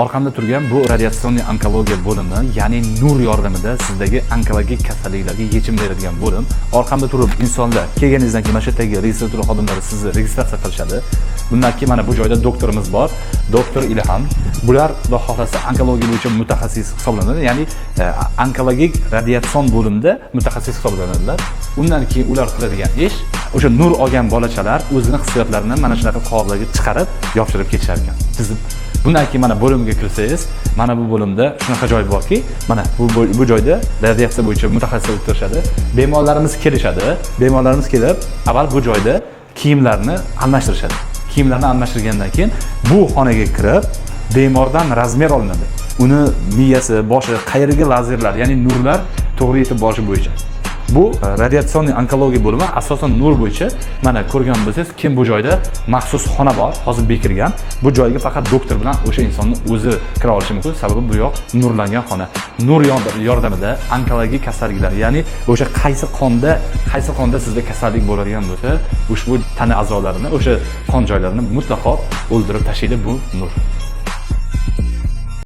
orqamda turgan bu radiatsionniy onkologiya bo'limi, ya'ni nur yordamida sizdagi onkologik kasalliklarga yechim beradigan bo'lim. Orqamda turib insonlar kelganingizdan keyin mana shu yerdagi registratura xodimlari sizni registratsiya qilishadi. Bundan keyin mana bu joyda doktorimiz bor, doktor Ilham. Bular xudo xohlasa onkologiya bo'yicha mutaxassis hisoblanadi, ya'ni onkologik radiatsion bo'limda mutaxassis hisoblanadilar. Undan keyin ular qiladigan ish o'sha nur olgan bolachalar o'zini hissiyotlarini mana shunaqa qog'ozlarga chiqarib, yopishtirib ketishar ekan. Tizib. Bundan keyin mana bo'limga kirsangiz, mana bu bo'limda shunaqa joy borki, mana bu joyda radiatsiya bo'yicha mutaxassis o'tirishadi. Bemorlarimiz kelishadi. Bemorlarimiz kelib, avval bu joyda kiyimlarni almashtirishadi. Kiyimlarni almashtirgandan keyin bu xonaga kirib, bemordan razmer olinadi. Uni miyasi, boshi, qayeriga lazerlar, ya'ni nurlar to'g'ri yetib borishi bo'yicha. Bu radiatsionniy onkologiya bo'limi asosan nur bo'yicha. Mana ko'rgan bo'lsangiz, kim bu joyda maxsus xona bor, hozir bekilgan. Bu joyga faqat doktor bilan o'sha insonni o'zi kira olishi mumkin, sababi bu yoq nurlangan xona. Nur yordamida onkologik kasalliklar, ya'ni o'sha qaysi qonda sizda kasallik bo'ladigan bo'lsa, ushbu tana a'zolarini, o'sha qon joylarini mutlaqo o'ldirib tashlaydi bu nur.